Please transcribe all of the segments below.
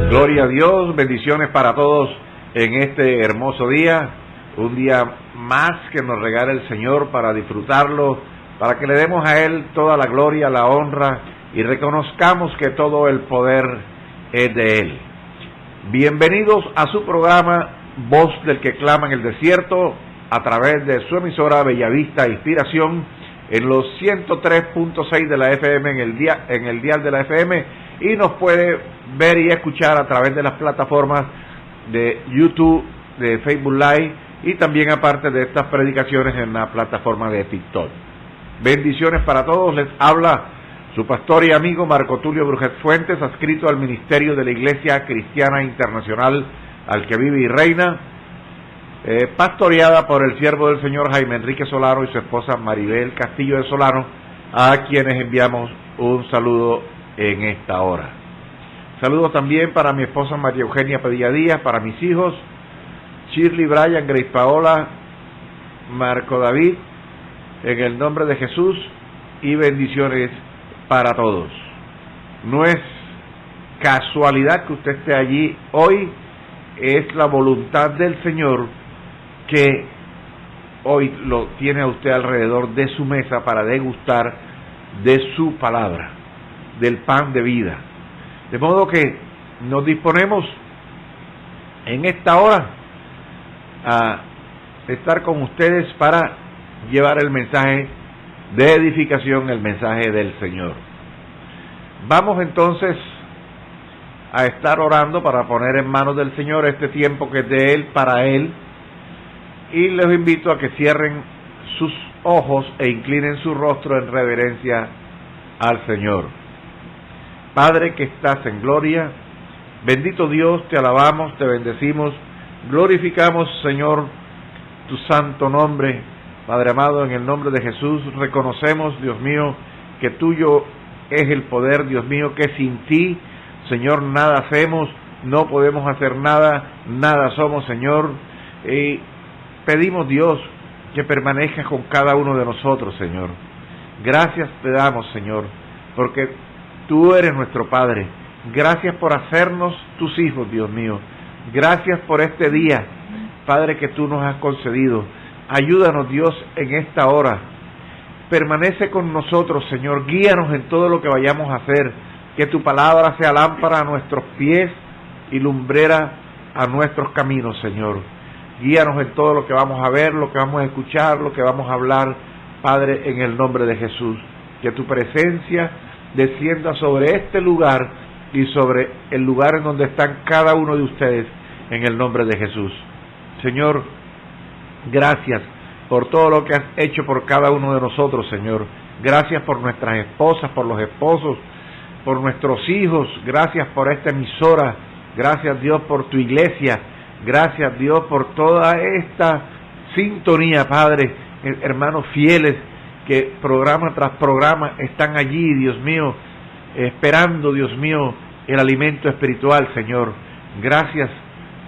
Gloria a Dios, bendiciones para todos en este hermoso día, un día más que nos regala el Señor para disfrutarlo, para que le demos a Él toda la gloria, la honra y reconozcamos que todo el poder es de Él. Bienvenidos a su programa Voz del que clama en el desierto, a través de su emisora Bellavista Inspiración, en los 103.6 de la FM en el dial de la FM, y nos puede ver y escuchar a través de las plataformas de YouTube, de Facebook Live, y también aparte de estas predicaciones en la plataforma de TikTok. Bendiciones para todos. Les habla su pastor y amigo Marco Tulio Brujet Fuentes, adscrito al ministerio de la Iglesia Cristiana Internacional al que vive y reina, pastoreada por el siervo del Señor Jaime Enrique Solano y su esposa Maribel Castillo de Solano, a quienes enviamos un saludo en esta hora. Saludos también para mi esposa María Eugenia Padilla Díaz, para mis hijos Shirley, Brian, Grace Paola, Marco David, en el nombre de Jesús, y bendiciones para todos. No es casualidad que usted esté allí hoy, es la voluntad del Señor que hoy lo tiene a usted alrededor de su mesa para degustar de su palabra, del pan de vida. De modo que nos disponemos en esta hora a estar con ustedes para llevar el mensaje de edificación, el mensaje del Señor. Vamos entonces a estar orando para poner en manos del Señor este tiempo que es de Él, para Él, y les invito a que cierren sus ojos e inclinen su rostro en reverencia al Señor. Padre que estás en gloria, bendito Dios, te alabamos, te bendecimos, glorificamos, Señor, tu santo nombre. Padre amado, en el nombre de Jesús reconocemos, Dios mío, que tuyo es el poder, Dios mío, que sin ti, Señor, nada hacemos, no podemos hacer nada, nada somos, Señor, y pedimos, Dios, que permanezcas con cada uno de nosotros, Señor. Gracias te damos, Señor, porque tú eres nuestro Padre. Gracias por hacernos tus hijos, Dios mío. Gracias por este día, Padre, que tú nos has concedido. Ayúdanos, Dios, en esta hora. Permanece con nosotros, Señor. Guíanos en todo lo que vayamos a hacer. Que tu palabra sea lámpara a nuestros pies y lumbrera a nuestros caminos, Señor. Guíanos en todo lo que vamos a ver, lo que vamos a escuchar, lo que vamos a hablar, Padre, en el nombre de Jesús. Que tu presencia descienda sobre este lugar y sobre el lugar en donde están cada uno de ustedes, en el nombre de Jesús. Señor, gracias por todo lo que has hecho por cada uno de nosotros, Señor. Gracias por nuestras esposas, por los esposos, por nuestros hijos. Gracias por esta emisora. Gracias, Dios, por tu iglesia. Gracias, Dios, por toda esta sintonía, Padre. Hermanos fieles que programa tras programa están allí, Dios mío, esperando, Dios mío, el alimento espiritual, Señor. Gracias,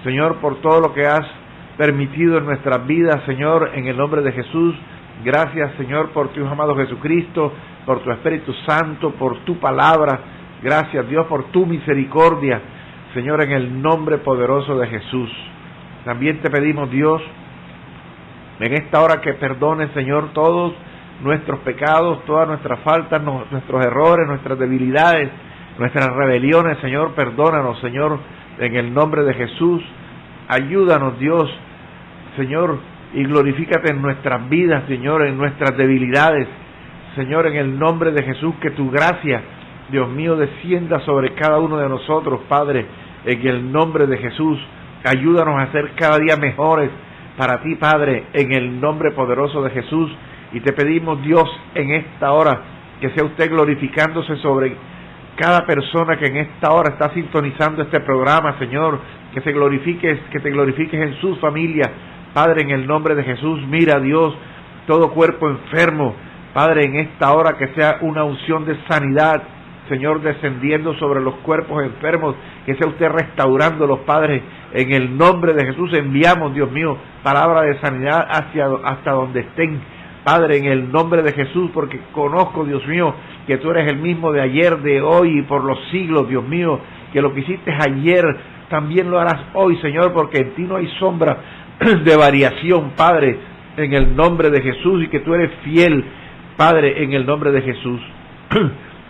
Señor, por todo lo que has permitido en nuestras vidas, Señor, en el nombre de Jesús. Gracias, Señor, por tu Hijo amado Jesucristo, por tu Espíritu Santo, por tu palabra. Gracias, Dios, por tu misericordia, Señor, en el nombre poderoso de Jesús. También te pedimos, Dios, en esta hora que perdones, Señor, todos nuestros pecados, todas nuestras faltas, nuestros errores, nuestras debilidades, nuestras rebeliones, Señor. Perdónanos, Señor, en el nombre de Jesús. Ayúdanos, Dios, Señor, y glorifícate en nuestras vidas, Señor, en nuestras debilidades, Señor, en el nombre de Jesús. Que tu gracia, Dios mío, descienda sobre cada uno de nosotros, Padre, en el nombre de Jesús. Ayúdanos a ser cada día mejores para ti, Padre, en el nombre poderoso de Jesús. Y te pedimos, Dios, en esta hora, que sea usted glorificándose sobre cada persona que en esta hora está sintonizando este programa, Señor. Que te glorifiques en sus familias, Padre, en el nombre de Jesús. Mira, Dios, todo cuerpo enfermo, Padre, en esta hora que sea una unción de sanidad, Señor, descendiendo sobre los cuerpos enfermos, que sea usted restaurándolos, Padre, en el nombre de Jesús. Enviamos, Dios mío, palabra de sanidad hasta donde estén, Padre, en el nombre de Jesús, porque conozco, Dios mío, que tú eres el mismo de ayer, de hoy y por los siglos, Dios mío, que lo que hiciste ayer también lo harás hoy, Señor, porque en ti no hay sombra de variación, Padre, en el nombre de Jesús, y que tú eres fiel, Padre, en el nombre de Jesús.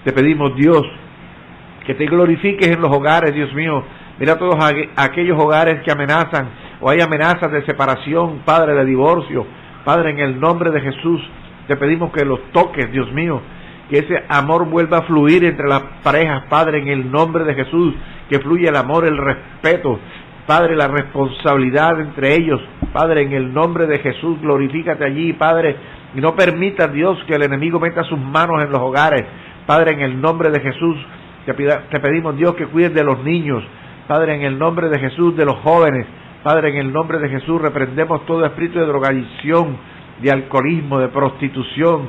Te pedimos, Dios, que te glorifiques en los hogares, Dios mío. Mira todos aquellos hogares que amenazan o hay amenazas de separación, Padre, de divorcio. Padre, en el nombre de Jesús, te pedimos que los toques, Dios mío, que ese amor vuelva a fluir entre las parejas, Padre, en el nombre de Jesús, que fluya el amor, el respeto, Padre, la responsabilidad entre ellos, Padre, en el nombre de Jesús, glorifícate allí, Padre, y no permita, Dios, que el enemigo meta sus manos en los hogares, Padre, en el nombre de Jesús, te pedimos, Dios, que cuides de los niños, Padre, en el nombre de Jesús, de los jóvenes, Padre, en el nombre de Jesús, reprendemos todo espíritu de drogadicción, de alcoholismo, de prostitución,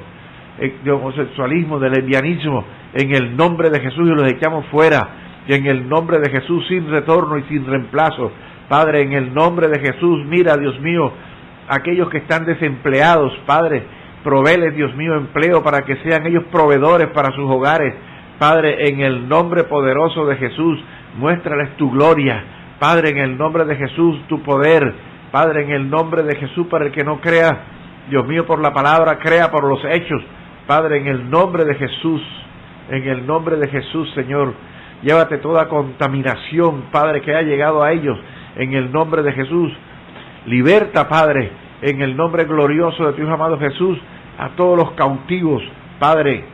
de homosexualismo, de lesbianismo, en el nombre de Jesús, y los echamos fuera, y en el nombre de Jesús, sin retorno y sin reemplazo, Padre, en el nombre de Jesús, mira, Dios mío, aquellos que están desempleados, Padre, provéeles, Dios mío, empleo para que sean ellos proveedores para sus hogares, Padre, en el nombre poderoso de Jesús, muéstrales tu gloria, Padre, en el nombre de Jesús, tu poder, Padre, en el nombre de Jesús, para el que no crea, Dios mío, por la palabra, crea por los hechos, Padre, en el nombre de Jesús, en el nombre de Jesús, Señor, llévate toda contaminación, Padre, que ha llegado a ellos, en el nombre de Jesús, liberta, Padre, en el nombre glorioso de tu Hijo amado Jesús, a todos los cautivos, Padre,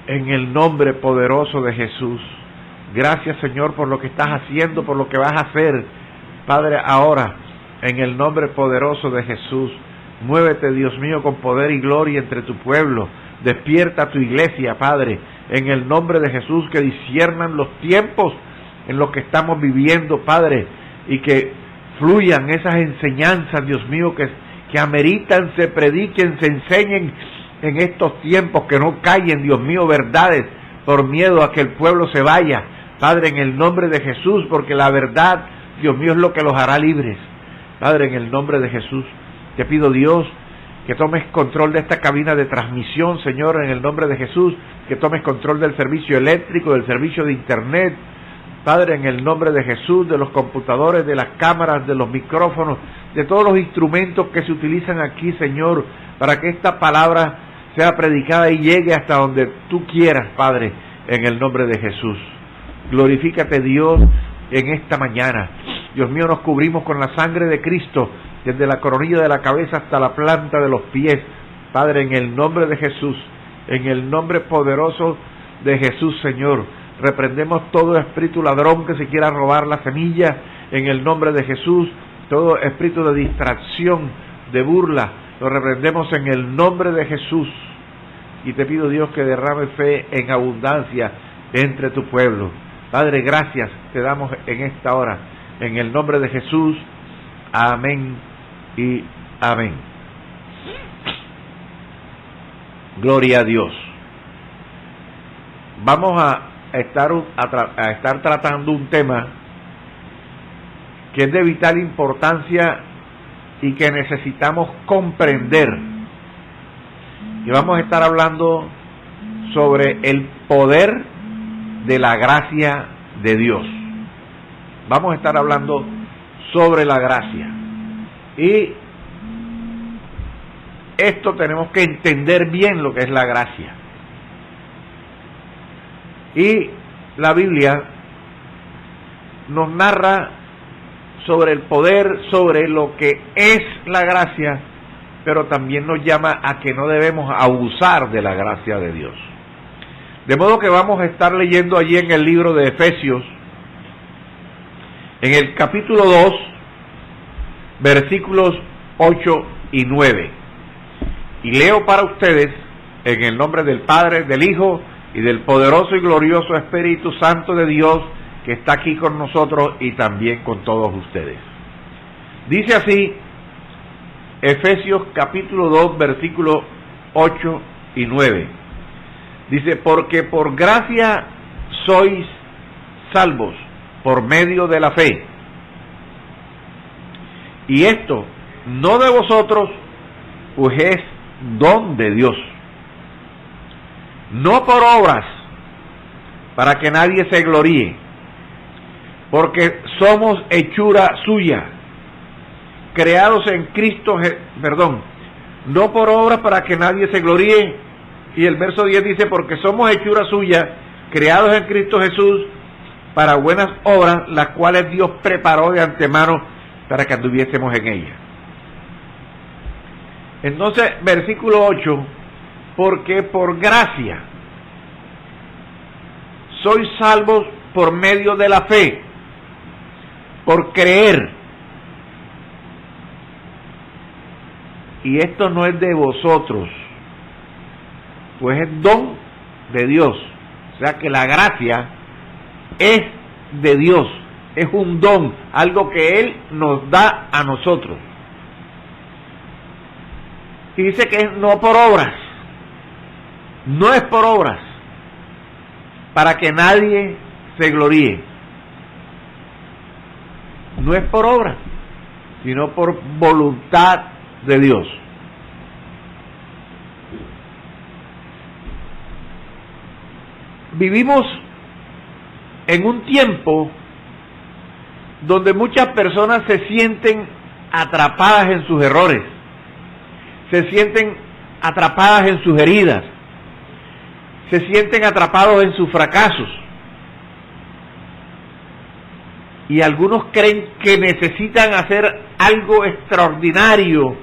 en el nombre poderoso de Jesús. Gracias, Señor, por lo que estás haciendo, por lo que vas a hacer, Padre, ahora, en el nombre poderoso de Jesús. Muévete, Dios mío, con poder y gloria entre tu pueblo. Despierta a tu iglesia, Padre, en el nombre de Jesús, que disciernan los tiempos en los que estamos viviendo, Padre, y que fluyan esas enseñanzas, Dios mío, que ameritan, se prediquen, se enseñen en estos tiempos, que no callen, Dios mío, verdades por miedo a que el pueblo se vaya, Padre, en el nombre de Jesús, porque la verdad, Dios mío, es lo que los hará libres. Padre, en el nombre de Jesús, te pido, Dios, que tomes control de esta cabina de transmisión, Señor, en el nombre de Jesús, que tomes control del servicio eléctrico, del servicio de internet, Padre, en el nombre de Jesús, de los computadores, de las cámaras, de los micrófonos, de todos los instrumentos que se utilizan aquí, Señor, para que esta palabra sea predicada y llegue hasta donde tú quieras, Padre, en el nombre de Jesús. Glorifícate, Dios, en esta mañana. Dios mío, nos cubrimos con la sangre de Cristo, desde la coronilla de la cabeza hasta la planta de los pies. Padre, en el nombre de Jesús, en el nombre poderoso de Jesús, Señor, reprendemos todo espíritu ladrón que se quiera robar la semilla, en el nombre de Jesús. Todo espíritu de distracción, de burla, lo reprendemos en el nombre de Jesús. Y te pido, Dios, que derrame fe en abundancia entre tu pueblo. Padre, gracias te damos en esta hora, en el nombre de Jesús. Amén y amén. Gloria a Dios. Vamos a estar tratando un tema que es de vital importancia y que necesitamos comprender. Y vamos a estar hablando sobre el poder de la gracia de Dios. Vamos a estar hablando sobre la gracia. Y esto tenemos que entender bien lo que es la gracia. Y la Biblia nos narra sobre el poder, sobre lo que es la gracia, pero también nos llama a que no debemos abusar de la gracia de Dios. De modo que vamos a estar leyendo allí en el libro de Efesios, en el capítulo 2, versículos 8 y 9. Y leo para ustedes, en el nombre del Padre, del Hijo y del poderoso y glorioso Espíritu Santo de Dios, que está aquí con nosotros y también con todos ustedes. Dice así, Efesios capítulo 2, versículos 8 y 9. Dice, porque por gracia sois salvos por medio de la fe. Y esto no de vosotros, pues es don de Dios, no por obras, para que nadie se gloríe, porque somos hechura suya, creados en Cristo, no por obras para que nadie se gloríe. Y el verso 10 dice, porque somos hechura suya, creados en Cristo Jesús, para buenas obras, las cuales Dios preparó de antemano para que anduviésemos en ellas. Entonces, versículo 8, porque por gracia sois salvos por medio de la fe, por creer. Y esto no es de vosotros, pues es don de Dios. O sea que la gracia es de Dios, es un don, algo que Él nos da a nosotros. Y dice que es no por obras, no es por obras, para que nadie se gloríe. No es por obras, sino por voluntad de Dios. Vivimos en un tiempo donde muchas personas se sienten atrapadas en sus errores, se sienten atrapadas en sus heridas, se sienten atrapados en sus fracasos. Y algunos creen que necesitan hacer algo extraordinario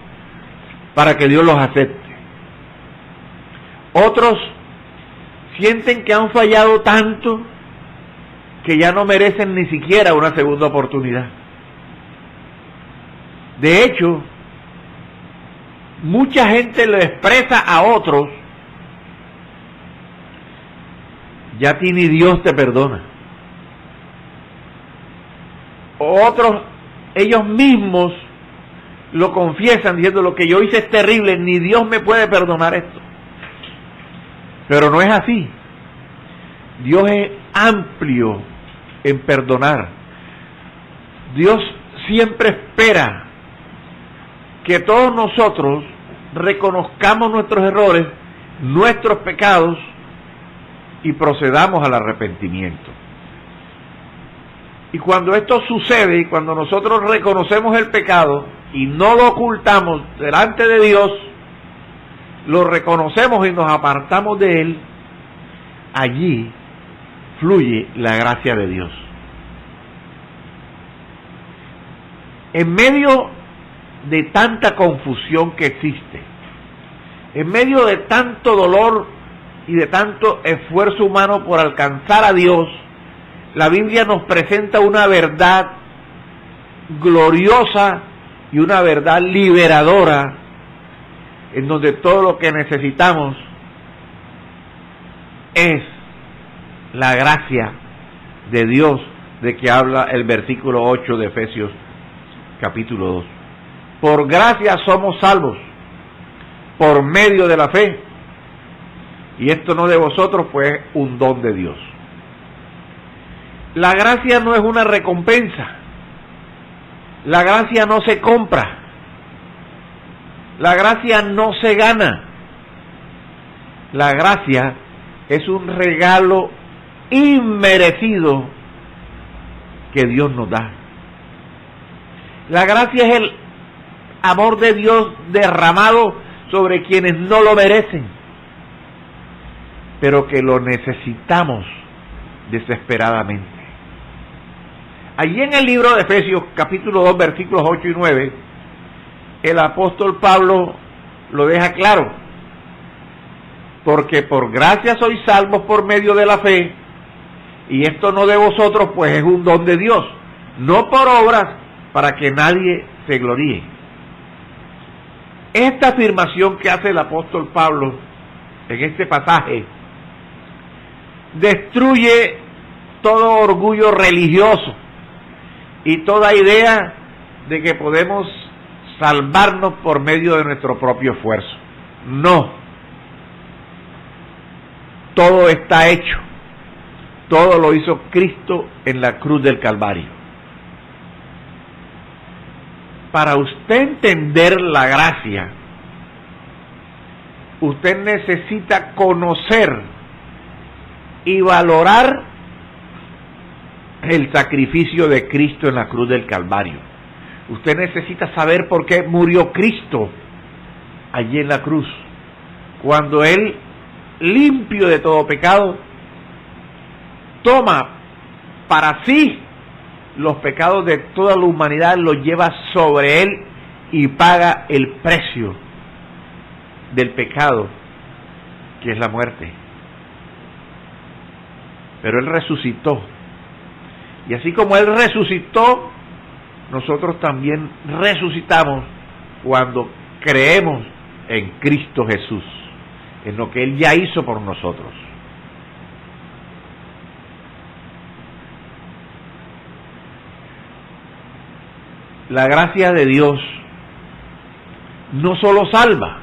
para que Dios los acepte. Otros sienten que han fallado tanto que ya no merecen ni siquiera una segunda oportunidad. De hecho, mucha gente lo expresa a otros: ya a ti ni Dios te perdona. Otros, ellos mismos lo confiesan diciendo: lo que yo hice es terrible, ni Dios me puede perdonar esto. Pero no es así. Dios es amplio en perdonar. Dios siempre espera que todos nosotros reconozcamos nuestros errores, nuestros pecados, y procedamos al arrepentimiento. Y cuando esto sucede, y cuando nosotros reconocemos el pecado y no lo ocultamos delante de Dios, lo reconocemos y nos apartamos de Él, allí fluye la gracia de Dios. En medio de tanta confusión que existe, en medio de tanto dolor y de tanto esfuerzo humano por alcanzar a Dios, la Biblia nos presenta una verdad gloriosa y una verdad liberadora, en donde todo lo que necesitamos es la gracia de Dios, de que habla el versículo 8 de Efesios capítulo 2. Por gracia somos salvos, por medio de la fe, y esto no de vosotros, pues un don de Dios. La gracia no es una recompensa, la gracia no se compra, la gracia no se gana, la gracia es un regalo inmerecido que Dios nos da. La gracia es el amor de Dios derramado sobre quienes no lo merecen, pero que lo necesitamos desesperadamente. Allí en el libro de Efesios capítulo 2 versículos 8 y 9, el apóstol Pablo lo deja claro: porque por gracia sois salvos por medio de la fe, y esto no de vosotros, pues es un don de Dios, no por obras, para que nadie se gloríe. Esta afirmación que hace el apóstol Pablo en este pasaje destruye todo orgullo religioso y toda idea de que podemos salvarnos por medio de nuestro propio esfuerzo. No. Todo está hecho Todo lo hizo Cristo en la cruz del Calvario. Para usted entender la gracia, usted necesita conocer y valorar el sacrificio de Cristo en la cruz del Calvario. Usted necesita saber por qué murió Cristo allí en la cruz, cuando Él, limpio de todo pecado, toma para sí los pecados de toda la humanidad, los lleva sobre Él y paga el precio del pecado, que es la muerte. Pero Él resucitó, y así como Él resucitó, nosotros también resucitamos cuando creemos en Cristo Jesús, en lo que Él ya hizo por nosotros. La gracia de Dios no solo salva,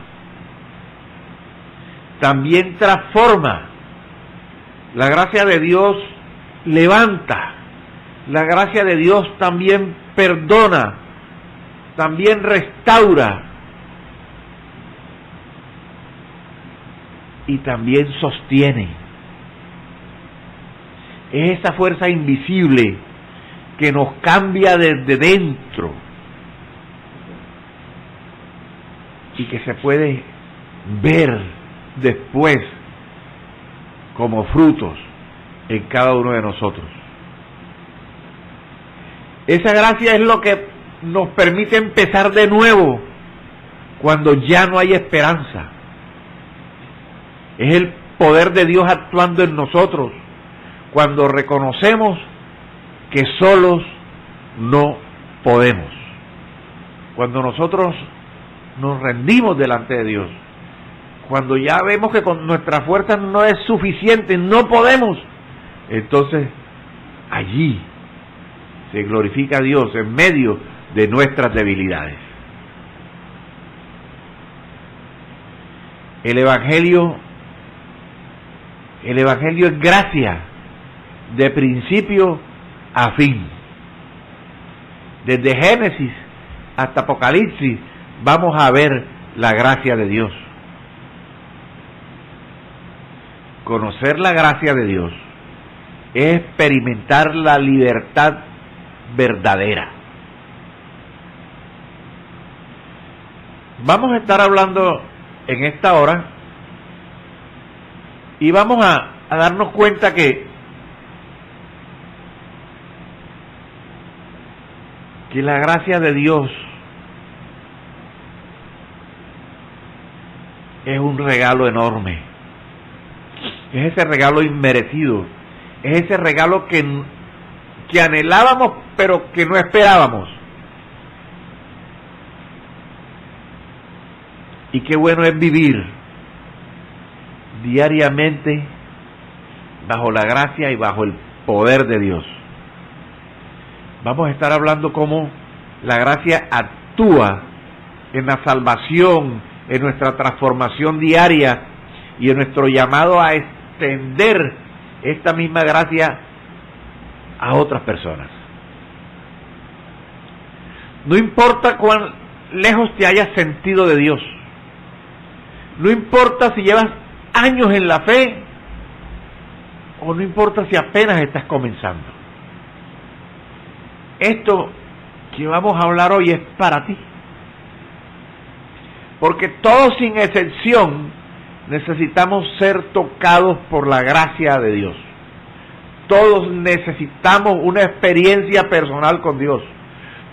también transforma. La gracia de Dios levanta. La gracia de Dios también perdona, también restaura y también sostiene. Es esa fuerza invisible que nos cambia desde dentro y que se puede ver después como frutos en cada uno de nosotros. Esa gracia es lo que nos permite empezar de nuevo cuando ya no hay esperanza. Es el poder de Dios actuando en nosotros cuando reconocemos que solos no podemos. Cuando nosotros nos rendimos delante de Dios, cuando ya vemos que con nuestra fuerza no es suficiente, no podemos, entonces allí se glorifica a Dios en medio de nuestras debilidades. El Evangelio es gracia de principio a fin. Desde Génesis hasta Apocalipsis vamos a ver la gracia de Dios. Conocer la gracia de Dios es experimentar la libertad verdadera. Vamos a estar hablando en esta hora y vamos a darnos cuenta que la gracia de Dios es un regalo enorme. Es ese regalo inmerecido. Es ese regalo que anhelábamos pero que no esperábamos. Y qué bueno es vivir diariamente bajo la gracia y bajo el poder de Dios. Vamos a estar hablando cómo la gracia actúa en la salvación, en nuestra transformación diaria y en nuestro llamado a extender esta misma gracia a otras personas. No importa cuán lejos te hayas sentido de Dios, no importa si llevas años en la fe o no importa si apenas estás comenzando. Esto que vamos a hablar hoy es para ti, porque todos sin excepción necesitamos ser tocados por la gracia de Dios. Todos necesitamos una experiencia personal con Dios.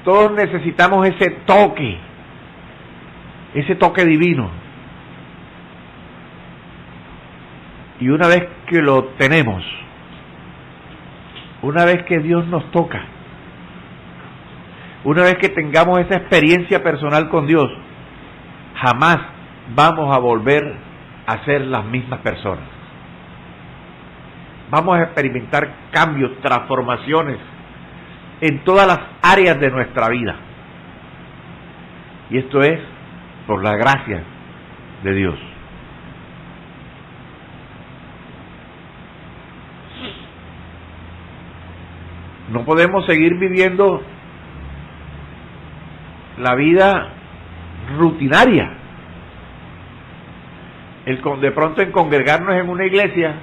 Todos necesitamos ese toque divino. Y una vez que lo tenemos, una vez que Dios nos toca, una vez que tengamos esa experiencia personal con Dios, jamás vamos a volver a ser las mismas personas. Vamos a experimentar cambios, transformaciones en todas las áreas de nuestra vida. Y esto es por la gracia de Dios. No podemos seguir viviendo la vida rutinaria. De pronto en congregarnos en una iglesia,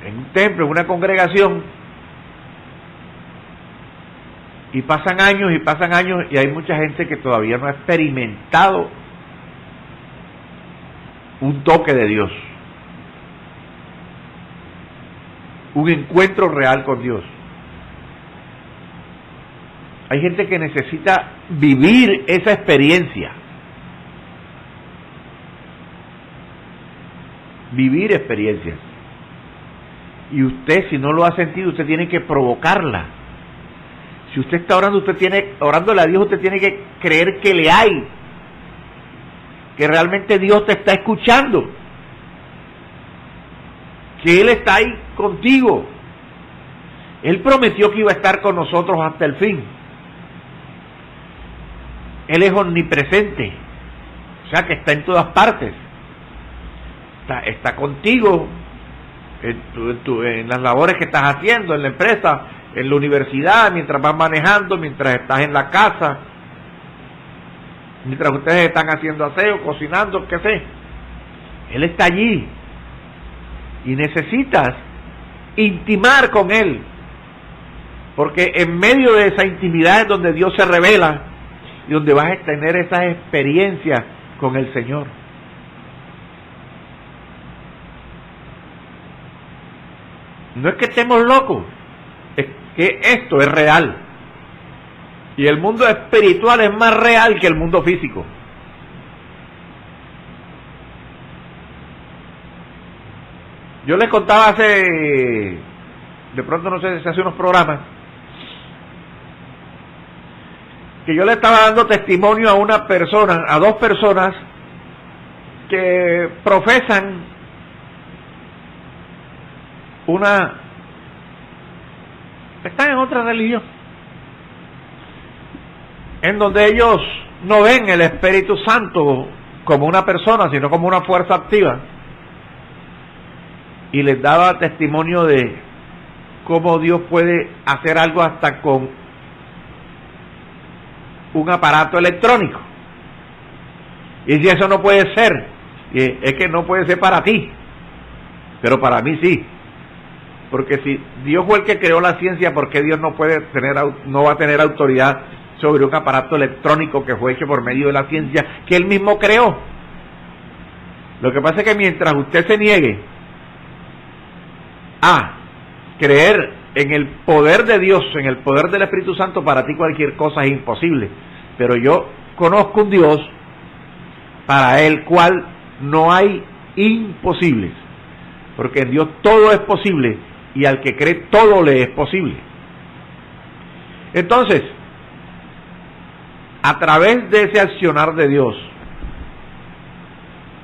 en un templo, en una congregación, y pasan años y hay mucha gente que todavía no ha experimentado un toque de Dios, un encuentro real con Dios. Hay gente que necesita vivir esa experiencia. Vivir experiencias. Y usted, si no lo ha sentido, usted tiene que provocarla. Si usted está orando, orándole a Dios, usted tiene que creer que le hay, que realmente Dios te está escuchando, que Él está ahí contigo. Él prometió que iba a estar con nosotros hasta el fin. Él es omnipresente, o sea que está en todas partes. Está contigo en las labores que estás haciendo, en la empresa, en la universidad, mientras vas manejando, mientras estás en la casa, mientras ustedes están haciendo aseo, cocinando, qué sé. Él está allí y necesitas intimar con Él, porque en medio de esa intimidad es donde Dios se revela y donde vas a tener esas experiencias con el Señor. No es que estemos locos, es que esto es real. Y el mundo espiritual es más real que el mundo físico. Yo les contaba de pronto no sé si hace unos programas, que yo le estaba dando testimonio a a dos personas que profesan están en otra religión, en donde ellos no ven el Espíritu Santo como una persona, sino como una fuerza activa, y les daba testimonio de cómo Dios puede hacer algo hasta con un aparato electrónico. Y si eso no puede ser, es que no puede ser para ti, pero para mí sí. Porque si Dios fue el que creó la ciencia, ¿por qué Dios no va a tener autoridad sobre un aparato electrónico que fue hecho por medio de la ciencia que Él mismo creó? Lo que pasa es que mientras usted se niegue a creer en el poder de Dios, en el poder del Espíritu Santo, para ti cualquier cosa es imposible. Pero yo conozco un Dios para el cual no hay imposibles, porque en Dios todo es posible, y al que cree todo le es posible. Entonces, a través de ese accionar de Dios,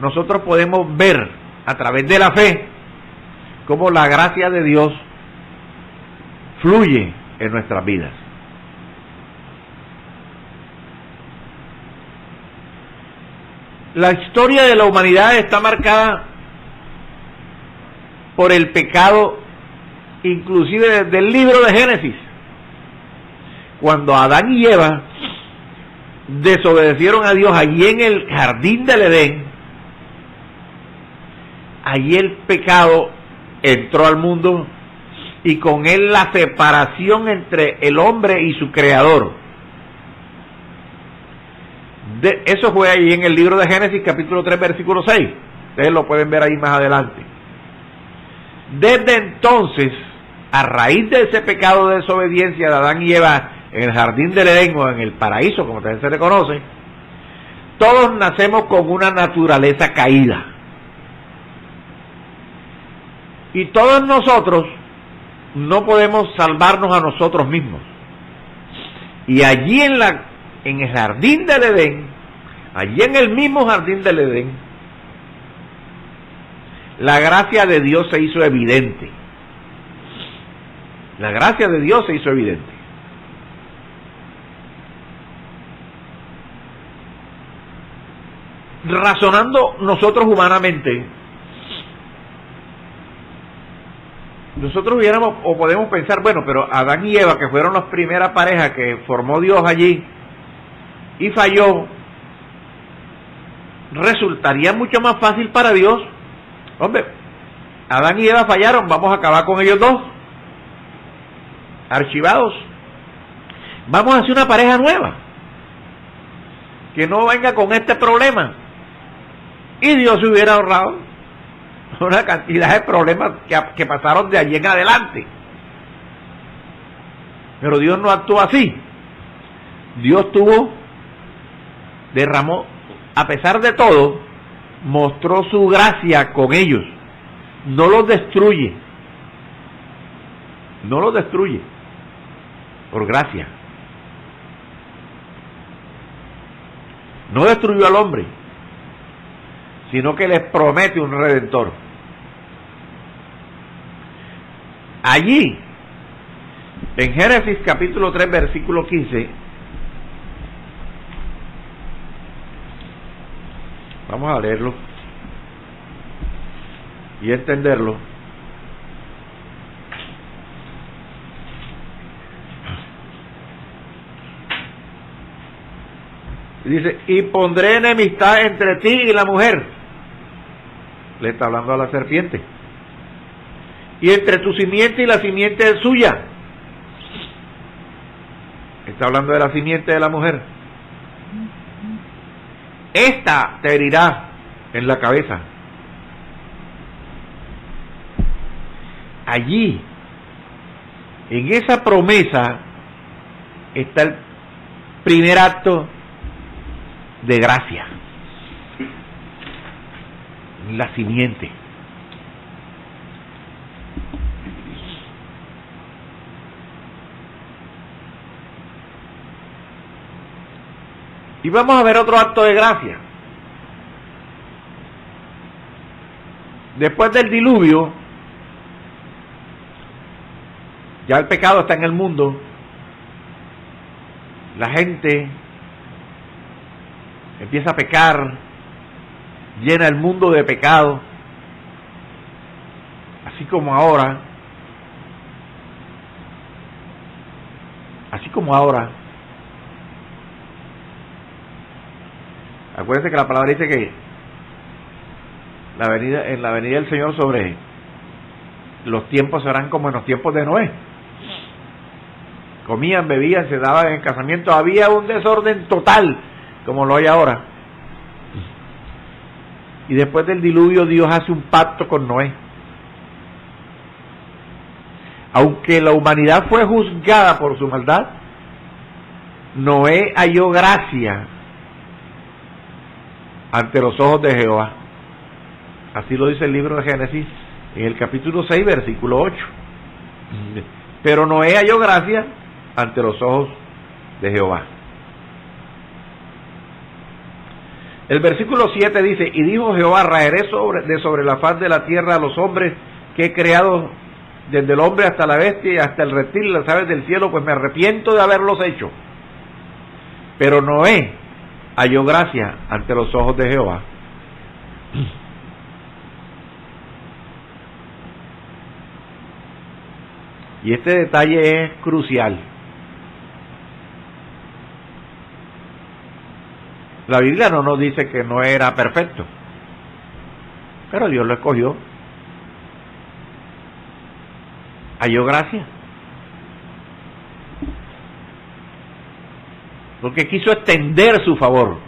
nosotros podemos ver a través de la fe cómo la gracia de Dios fluye en nuestras vidas. La historia de la humanidad está marcada por el pecado, inclusive desde el libro de Génesis, cuando Adán y Eva desobedecieron a Dios allí en el jardín del Edén. Allí el pecado entró al mundo y con él la separación entre el hombre y su creador. Eso fue ahí en el libro de Génesis capítulo 3 versículo 6. Ustedes lo pueden ver ahí más adelante. Desde entonces, a raíz de ese pecado de desobediencia de Adán y Eva en el jardín del Edén, o en el paraíso como también se le conoce, todos nacemos con una naturaleza caída. Y todos nosotros no podemos salvarnos a nosotros mismos. Y allí en el jardín del Edén, allí en el mismo jardín del Edén, la gracia de Dios se hizo evidente. La gracia de Dios se hizo evidente. Razonando nosotros humanamente, nosotros hubiéramos, o podemos pensar, bueno, pero Adán y Eva, que fueron las primeras parejas que formó Dios allí, y falló, resultaría mucho más fácil para Dios. Hombre, Adán y Eva fallaron, vamos a acabar con ellos dos, archivados. Vamos a hacer una pareja nueva, que no venga con este problema. Y Dios se hubiera ahorrado una cantidad de problemas que pasaron de allí en adelante. Pero Dios no actuó así. Dios derramó, a pesar de todo, mostró su gracia con ellos. No los destruye. No los destruye. Por gracia. No destruyó al hombre, sino que les promete un redentor. Allí, en Génesis capítulo 3, versículo 15, vamos a leerlo y entenderlo. Dice, y pondré enemistad entre ti y la mujer. Le está hablando a la serpiente. Y entre tu simiente y la simiente suya. Está hablando de la simiente de la mujer. Esta te herirá en la cabeza. Allí, en esa promesa, está el primer acto de gracia. La simiente. Y vamos a ver otro acto de gracia. Después del diluvio, ya el pecado está en el mundo, la gente empieza a pecar, llena el mundo de pecado, así como ahora, acuérdense que la palabra dice que en la venida del Señor sobre los tiempos serán como en los tiempos de Noé. Comían, bebían, se daban en casamiento, había un desorden total, como lo hay ahora. Y después del diluvio Dios hace un pacto con Noé. Aunque la humanidad fue juzgada por su maldad, Noé halló gracia ante los ojos de Jehová. Así lo dice el libro de Génesis en el capítulo 6, versículo 8. Pero Noé halló gracia ante los ojos de Jehová. El versículo 7 dice, y dijo Jehová, raeré sobre la faz de la tierra a los hombres que he creado, desde el hombre hasta la bestia y hasta el reptil y las aves del cielo, pues me arrepiento de haberlos hecho. Pero Noé halló gracia ante los ojos de Jehová. Y este detalle es crucial. La Biblia no nos dice que no era perfecto, pero Dios lo escogió. Halló gracia, porque quiso extender su favor.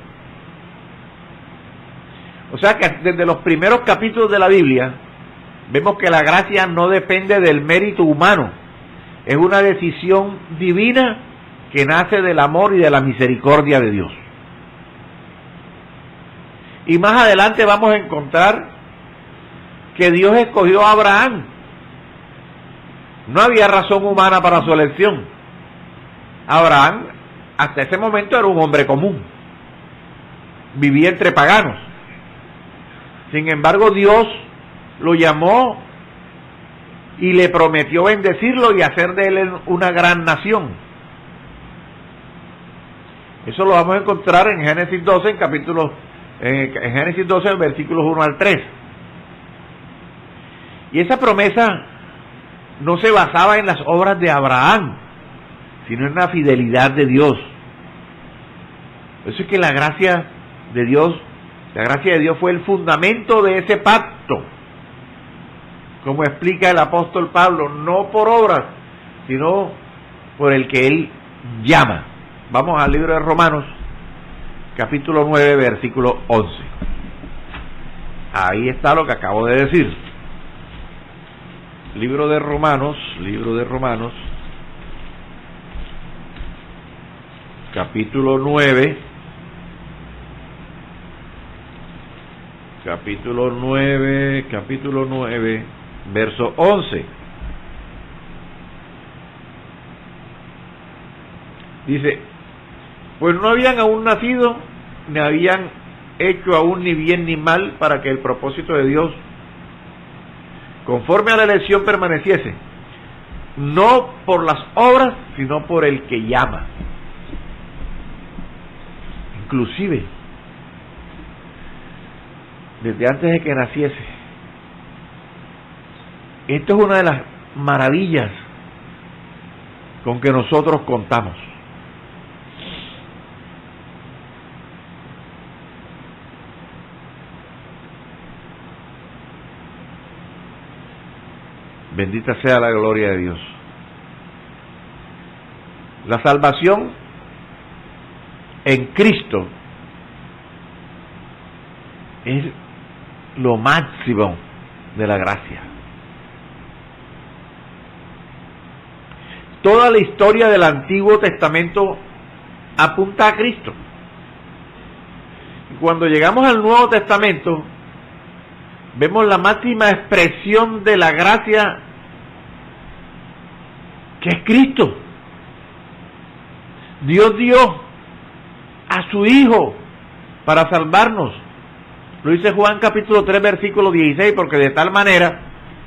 O sea que desde los primeros capítulos de la Biblia vemos que la gracia no depende del mérito humano, es una decisión divina que nace del amor y de la misericordia de Dios. Y más adelante vamos a encontrar que Dios escogió a Abraham. No había razón humana para su elección. Abraham hasta ese momento era un hombre común, vivía entre paganos. Sin embargo, Dios lo llamó y le prometió bendecirlo y hacer de él una gran nación. Eso lo vamos a encontrar en Génesis 12, en Génesis 12, versículos 1 al 3. Y esa promesa no se basaba en las obras de Abraham, sino en la fidelidad de Dios. Eso es que la gracia de Dios fue el fundamento de ese pacto, como explica el apóstol Pablo, no por obras, sino por el que él llama. Vamos al libro de Romanos, capítulo 9, versículo 11. Ahí está lo que acabo de decir. Libro de Romanos, capítulo 9, verso 11. Dice, pues no habían aún nacido, ni habían hecho aún ni bien ni mal, para que el propósito de Dios conforme a la elección permaneciese, no por las obras, sino por el que llama. Inclusive, desde antes de que naciese. Esto es una de las maravillas con que nosotros contamos. Bendita sea la gloria de Dios. La salvación en Cristo es lo máximo de la gracia. Toda la historia del Antiguo Testamento apunta a Cristo. Y cuando llegamos al Nuevo Testamento, vemos la máxima expresión de la gracia, que es Cristo. Dios dio a su Hijo para salvarnos. Lo dice Juan capítulo 3, versículo 16, porque de tal manera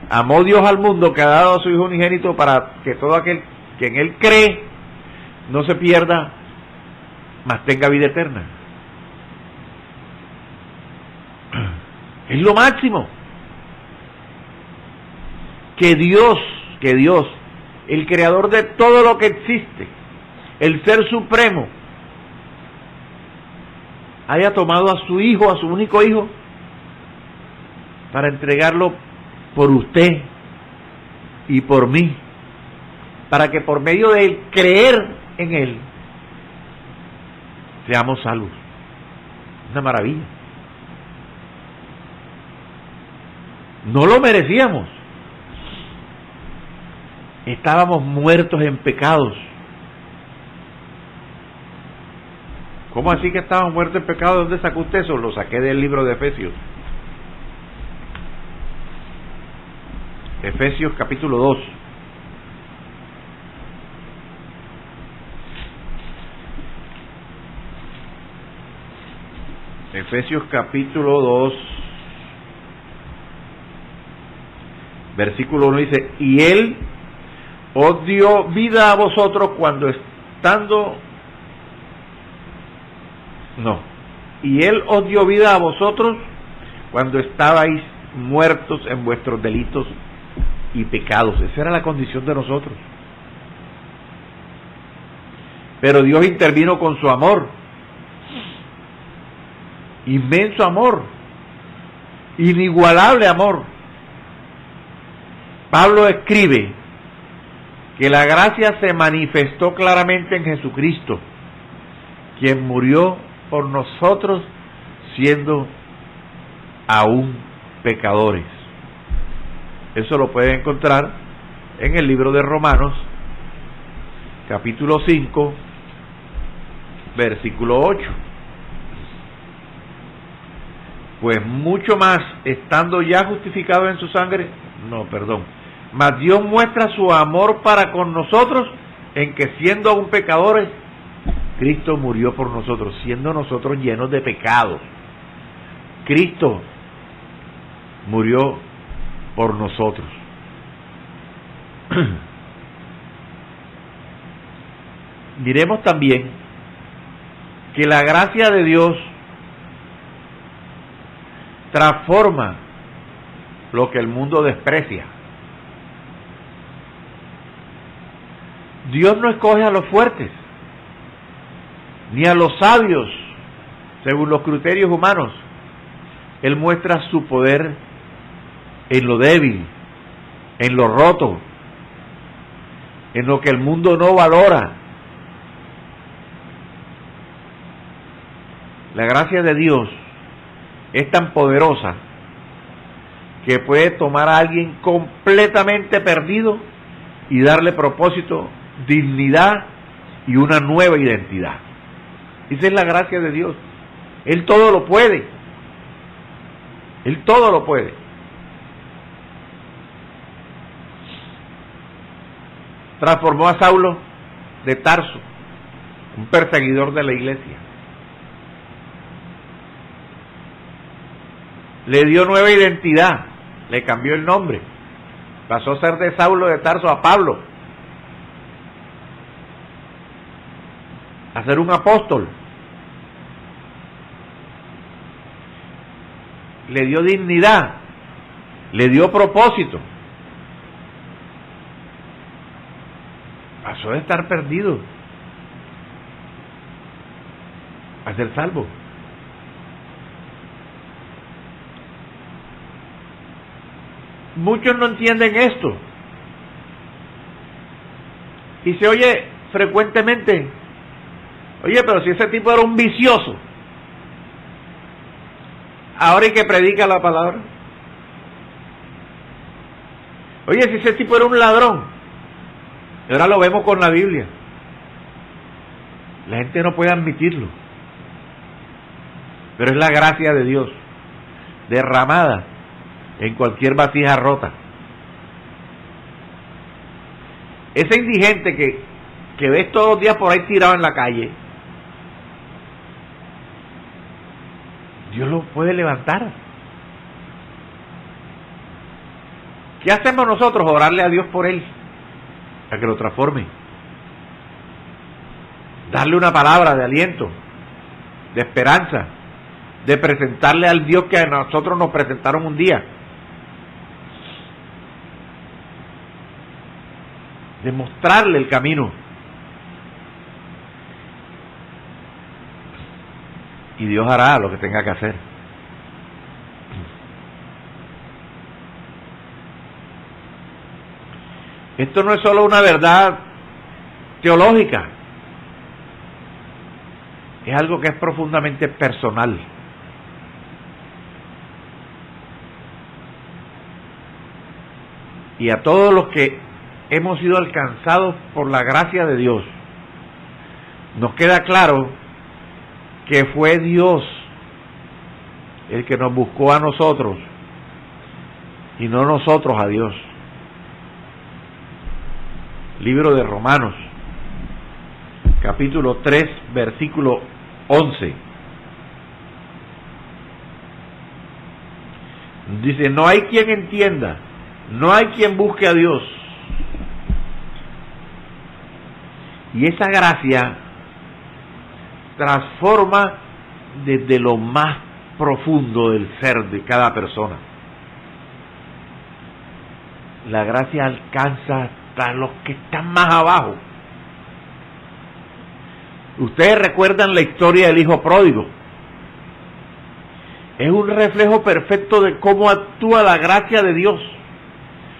amó Dios al mundo que ha dado a su Hijo unigénito, para que todo aquel que en Él cree no se pierda, mas tenga vida eterna. Es lo máximo. Que Dios, el creador de todo lo que existe, el ser supremo, haya tomado a su Hijo, a su único Hijo, para entregarlo por usted y por mí, para que por medio de él, creer en él, seamos salvos. Una maravilla. No lo merecíamos. Estábamos muertos en pecados. ¿Cómo así que estábamos muertos en pecados? ¿Dónde sacó usted eso? Lo saqué del libro de Efesios. Efesios capítulo 2. Efesios capítulo 2, versículo 1 dice, y Él os dio vida a vosotros cuando Él os dio vida a vosotros cuando estabais muertos en vuestros delitos y pecados. Esa era la condición de nosotros. Pero Dios intervino con su amor, inmenso amor, inigualable amor. Pablo escribe que la gracia se manifestó claramente en Jesucristo, quien murió por nosotros siendo aún pecadores. Eso lo pueden encontrar en el libro de Romanos, capítulo 5, versículo 8. Pues mucho más, estando ya justificados en su sangre, mas Dios muestra su amor para con nosotros, en que siendo aún pecadores, Cristo murió por nosotros, siendo nosotros llenos de pecados. Cristo murió por nosotros. Diremos también que la gracia de Dios transforma lo que el mundo desprecia. Dios no escoge a los fuertes, ni a los sabios, según los criterios humanos. Él muestra su poder en lo débil, en lo roto, en lo que el mundo no valora. La gracia de Dios es tan poderosa que puede tomar a alguien completamente perdido y darle propósito, dignidad y una nueva identidad. Esa es la gracia de Dios. Él todo lo puede. Él todo lo puede. Transformó a Saulo de Tarso, un perseguidor de la iglesia. Le dio nueva identidad, le cambió el nombre. Pasó a ser de Saulo de Tarso a Pablo, a ser un apóstol. Le dio dignidad, le dio propósito. Pasó de estar perdido a ser salvo. Muchos no entienden esto y se oye frecuentemente: oye, pero si ese tipo era un vicioso, ahora hay que predica la palabra. Oye, si ese tipo era un ladrón, ahora lo vemos con la Biblia. La gente no puede admitirlo, pero es la gracia de Dios derramada en cualquier vasija rota. Ese indigente que ves todos los días por ahí tirado en la calle, Dios lo puede levantar. ¿Qué hacemos nosotros? Orarle a Dios por él, a que lo transforme, darle una palabra de aliento, de esperanza, de presentarle al Dios que a nosotros nos presentaron un día, de mostrarle el camino. Y Dios hará lo que tenga que hacer. Esto no es solo una verdad teológica, es algo que es profundamente personal. Y a todos los que hemos sido alcanzados por la gracia de Dios, nos queda claro que fue Dios el que nos buscó a nosotros y no nosotros a Dios. Libro de Romanos, capítulo 3, versículo 11. Dice: no hay quien entienda, no hay quien busque a Dios. Y esa gracia transforma desde lo más profundo del ser de cada persona. La gracia alcanza hasta los que están más abajo. Ustedes recuerdan la historia del hijo pródigo. Es un reflejo perfecto de cómo actúa la gracia de Dios.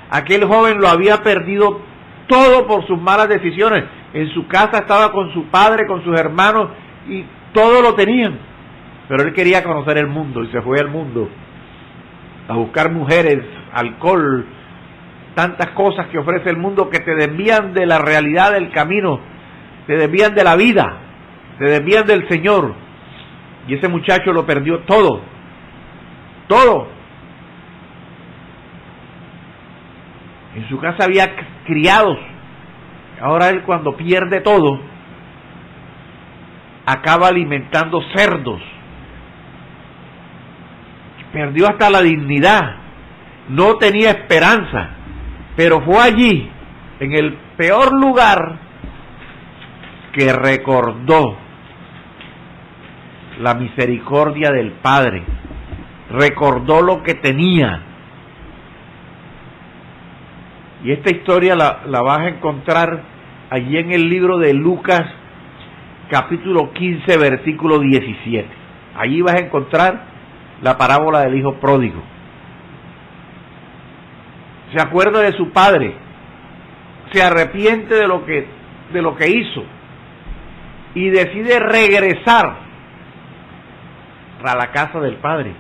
Aquel joven lo había perdido todo por sus malas decisiones. En su casa estaba con su padre, con sus hermanos, y todo lo tenían. Pero él quería conocer el mundo y se fue al mundo a buscar mujeres, alcohol, tantas cosas que ofrece el mundo que te desvían de la realidad del camino, te desvían de la vida, te desvían del Señor. Y ese muchacho lo perdió todo, todo. En su casa había criados. Ahora él, cuando pierde todo, acaba alimentando cerdos. Perdió hasta la dignidad. No tenía esperanza. Pero fue allí, en el peor lugar, que recordó la misericordia del Padre. Recordó lo que tenía. Y esta historia la vas a encontrar allí en el libro de Lucas, capítulo 15, versículo 17. Allí vas a encontrar la parábola del hijo pródigo. Se acuerda de su padre, se arrepiente de lo que hizo y decide regresar a la casa del padre.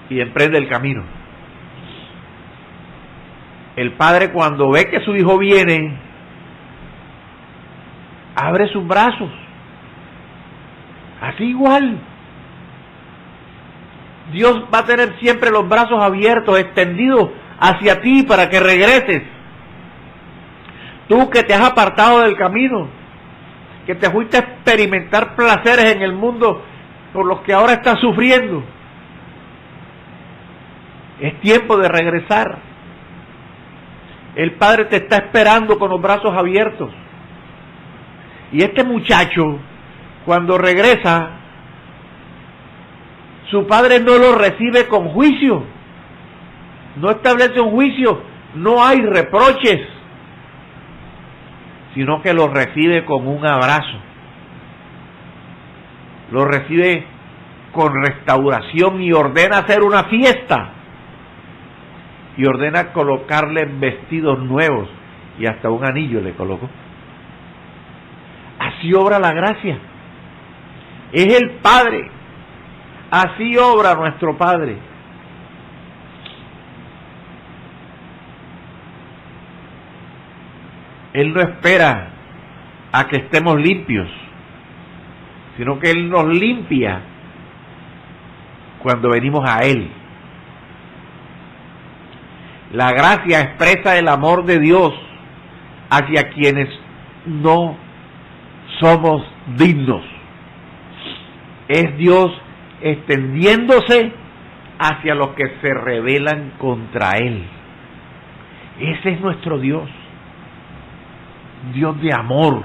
Y emprende el camino. El padre, cuando ve que su hijo viene, abre sus brazos, así igual. Dios va a tener siempre los brazos abiertos, extendidos hacia ti para que regreses. Tú que te has apartado del camino, que te fuiste a experimentar placeres en el mundo por los que ahora estás sufriendo, es tiempo de regresar. El Padre te está esperando con los brazos abiertos. Y este muchacho, cuando regresa, su padre no lo recibe con juicio, no establece un juicio, no hay reproches, sino que lo recibe con un abrazo, lo recibe con restauración y ordena hacer una fiesta, y ordena colocarle vestidos nuevos, y hasta un anillo le colocó. Así obra la gracia, es el Padre. Así obra nuestro Padre. Él no espera a que estemos limpios, sino que Él nos limpia cuando venimos a Él. La gracia expresa el amor de Dios hacia quienes no somos dignos. Es Dios extendiéndose hacia los que se rebelan contra Él. Ese es nuestro Dios, Dios de amor,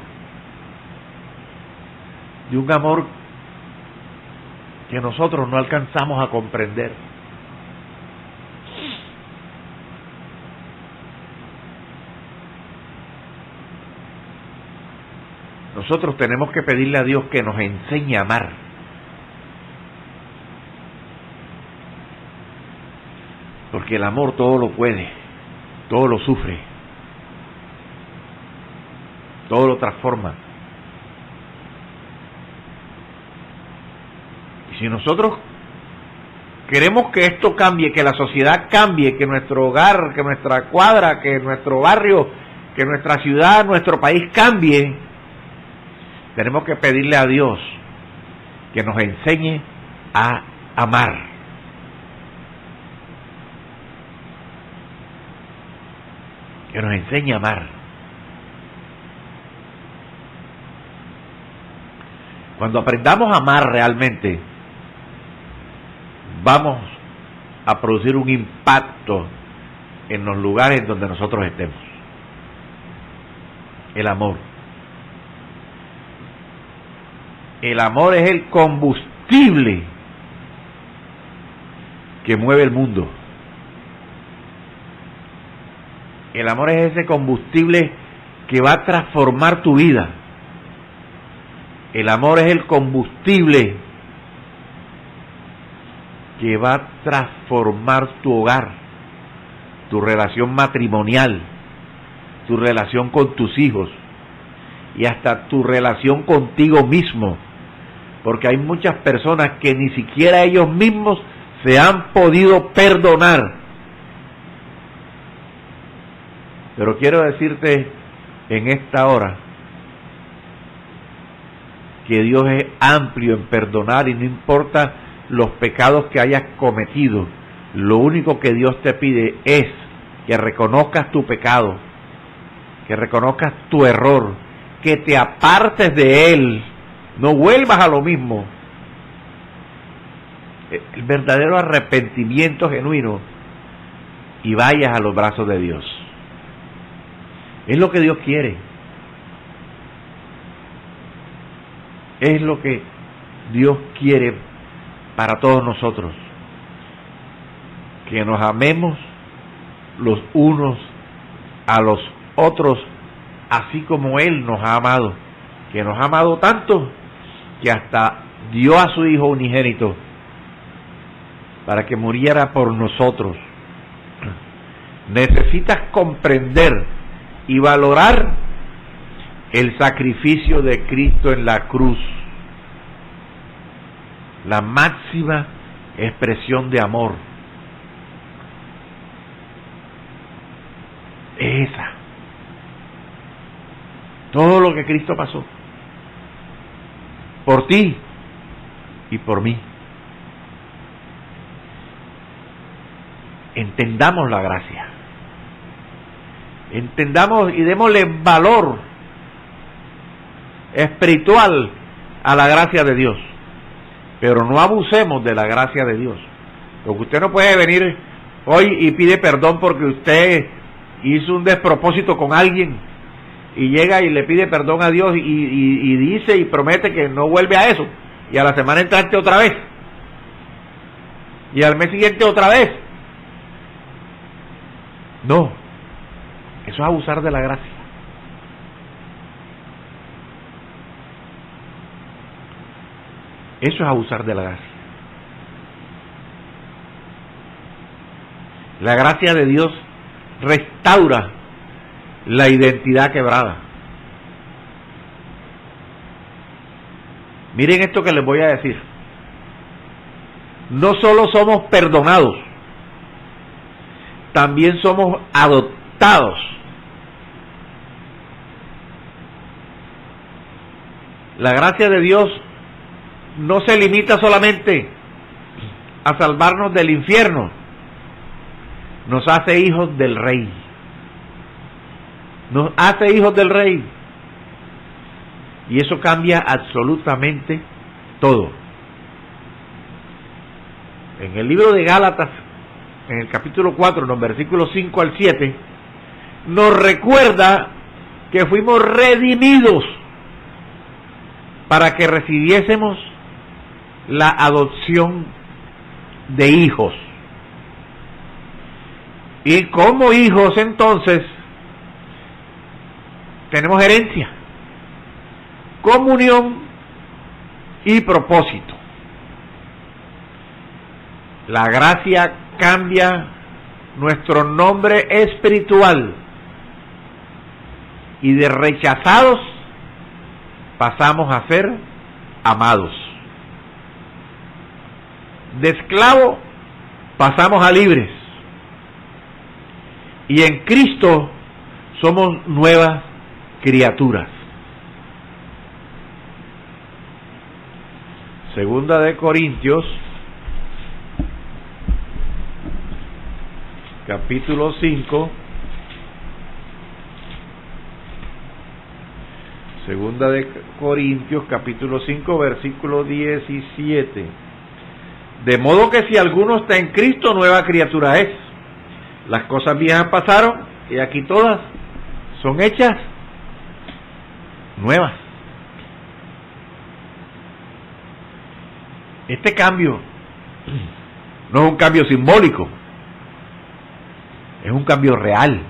de un amor que nosotros no alcanzamos a comprender. Nosotros tenemos que pedirle a Dios que nos enseñe a amar. Porque el amor todo lo puede, todo lo sufre, todo lo transforma. Y si nosotros queremos que esto cambie, que la sociedad cambie, que nuestro hogar, que nuestra cuadra, que nuestro barrio, que nuestra ciudad, nuestro país cambie, tenemos que pedirle a Dios que nos enseñe a amar. Que nos enseñe a amar. Cuando aprendamos a amar realmente, vamos a producir un impacto en los lugares donde nosotros estemos. El amor. El amor es el combustible que mueve el mundo. El amor es ese combustible que va a transformar tu vida. El amor es el combustible que va a transformar tu hogar, tu relación matrimonial, tu relación con tus hijos y hasta tu relación contigo mismo. Porque hay muchas personas que ni siquiera ellos mismos se han podido perdonar. Pero quiero decirte en esta hora que Dios es amplio en perdonar y no importa los pecados que hayas cometido, lo único que Dios te pide es que reconozcas tu pecado, que reconozcas tu error, que te apartes de él, no vuelvas a lo mismo. El verdadero arrepentimiento genuino y vayas a los brazos de Dios. Es lo que Dios quiere. Es lo que Dios quiere para todos nosotros. Que nos amemos los unos a los otros, así como Él nos ha amado, que nos ha amado tanto que hasta dio a su Hijo unigénito para que muriera por nosotros. Necesitas comprender y valorar el sacrificio de Cristo en la cruz, la máxima expresión de amor. Esa. Todo lo que Cristo pasó por ti y por mí. Entendamos la gracia. Entendamos y démosle valor espiritual a la gracia de Dios. Pero no abusemos de la gracia de Dios. Porque usted no puede venir hoy y pide perdón porque usted hizo un despropósito con alguien y llega y le pide perdón a Dios y dice y promete que no vuelve a eso, y a la semana entrante otra vez, y al mes siguiente otra vez. No, eso es abusar de la gracia. Eso es abusar de la gracia. La gracia de Dios restaura la identidad quebrada. Miren esto que les voy a decir. No solo somos perdonados, también somos adoptados. La gracia de Dios no se limita solamente a salvarnos del infierno, nos hace hijos del Rey. Nos hace hijos del Rey. Y eso cambia absolutamente todo. En el libro de Gálatas, en el capítulo 4, en los versículos 5 al 7, nos recuerda que fuimos redimidos para que recibiésemos la adopción de hijos. Y como hijos, entonces, tenemos herencia, comunión y propósito. La gracia cambia nuestro nombre espiritual y de rechazados pasamos a ser amados. De esclavo pasamos a libres. Y en Cristo somos nuevas criaturas. Segunda de Corintios, capítulo 5. Segunda de Corintios, capítulo 5, versículo 17. De modo que si alguno está en Cristo, nueva criatura es. Las cosas viejas pasaron y aquí todas son hechas nuevas. Este cambio no es un cambio simbólico, es un cambio real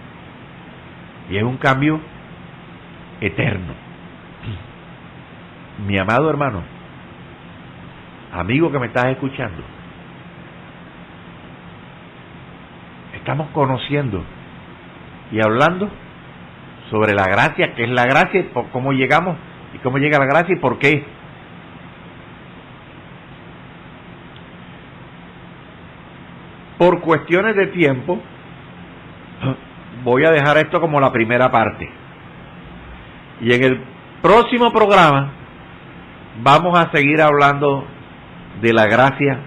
y es un cambio eterno. Mi amado hermano, amigo que me estás escuchando, estamos conociendo y hablando sobre la gracia, qué es la gracia, cómo llegamos y cómo llega la gracia y por qué. Por cuestiones de tiempo, voy a dejar esto como la primera parte. Y en el próximo programa vamos a seguir hablando de la gracia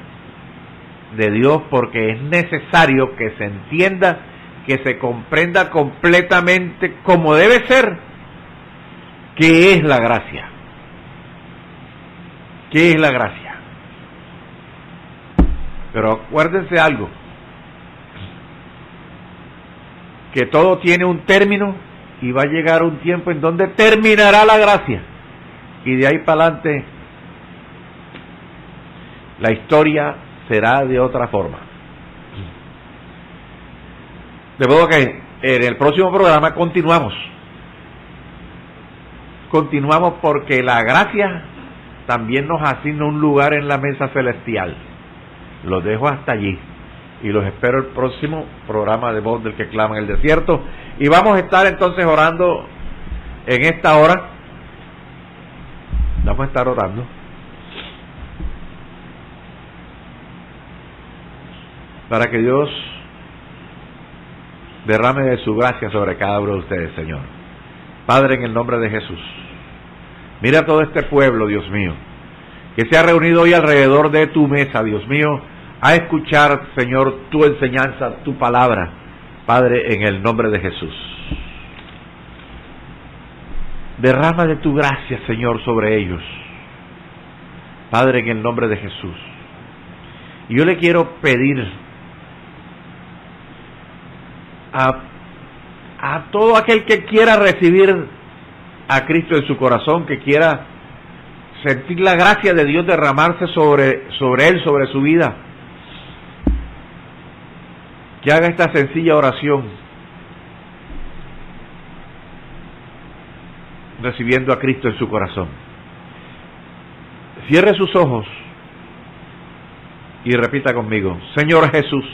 de Dios, porque es necesario que se entienda, que se comprenda completamente como debe ser qué es la gracia. ¿Qué es la gracia? Pero acuérdense algo, que todo tiene un término y va a llegar un tiempo en donde terminará la gracia, y de ahí para adelante la historia será de otra forma. De modo que en el próximo programa continuamos porque la gracia también nos asigna un lugar en la mesa celestial. Los dejo hasta allí y los espero el próximo programa de Voz del que clama en el desierto, y vamos a estar entonces orando en esta hora. Vamos a estar orando para que Dios derrame de su gracia sobre cada uno de ustedes, Señor. Padre, en el nombre de Jesús, mira a todo este pueblo, Dios mío, que se ha reunido hoy alrededor de tu mesa, Dios mío, a escuchar, Señor, tu enseñanza, tu palabra, Padre, en el nombre de Jesús. Derrama de tu gracia, Señor, sobre ellos, Padre, en el nombre de Jesús. Y yo le quiero pedir a todo aquel que quiera recibir a Cristo en su corazón, que quiera sentir la gracia de Dios derramarse sobre él, sobre su vida, que haga esta sencilla oración, recibiendo a Cristo en su corazón. Cierre sus ojos y repita conmigo: Señor Jesús,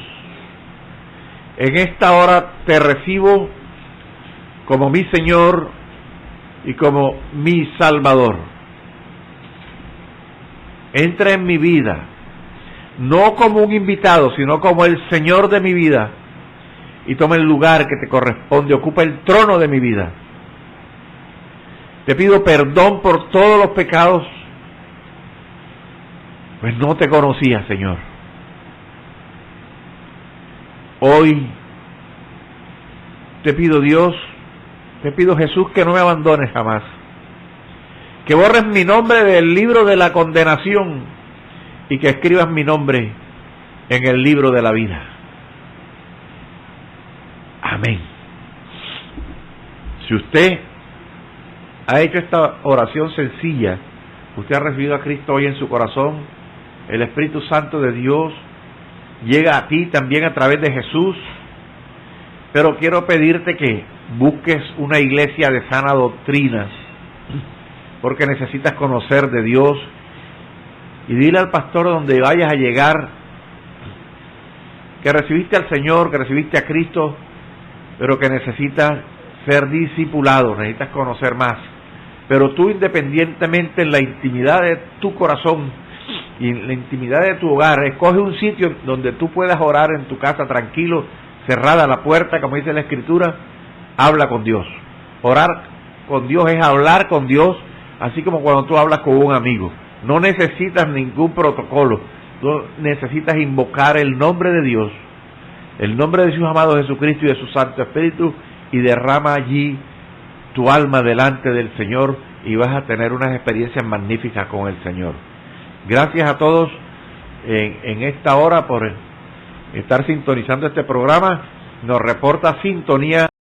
en esta hora te recibo como mi Señor y como mi Salvador. Entra en mi vida, no como un invitado, sino como el Señor de mi vida, y toma el lugar que te corresponde, ocupa el trono de mi vida. Te pido perdón por todos los pecados, pues no te conocía, Señor. Hoy te pido, Dios, te pido, Jesús, que no me abandones jamás, que borres mi nombre del libro de la condenación y que escribas mi nombre en el libro de la vida. Amén. Si usted ha hecho esta oración sencilla, usted ha recibido a Cristo hoy en su corazón, el Espíritu Santo de Dios llega a ti también a través de Jesús, pero quiero pedirte que busques una iglesia de sana doctrina, porque necesitas conocer de Dios, y dile al pastor donde vayas a llegar que recibiste al Señor, que recibiste a Cristo, pero que necesitas ser discipulado, necesitas conocer más. Pero tú, independientemente, en la intimidad de tu corazón y en la intimidad de tu hogar, escoge un sitio donde tú puedas orar en tu casa tranquilo, cerrada la puerta, como dice la Escritura. Habla con Dios. Orar con Dios es hablar con Dios, así como cuando tú hablas con un amigo. No necesitas ningún protocolo, tú necesitas invocar el nombre de Dios, el nombre de su amado Jesucristo y de su Santo Espíritu, y derrama allí tu alma delante del Señor, y vas a tener unas experiencias magníficas con el Señor. Gracias a todos en esta hora por estar sintonizando este programa. Nos reporta sintonía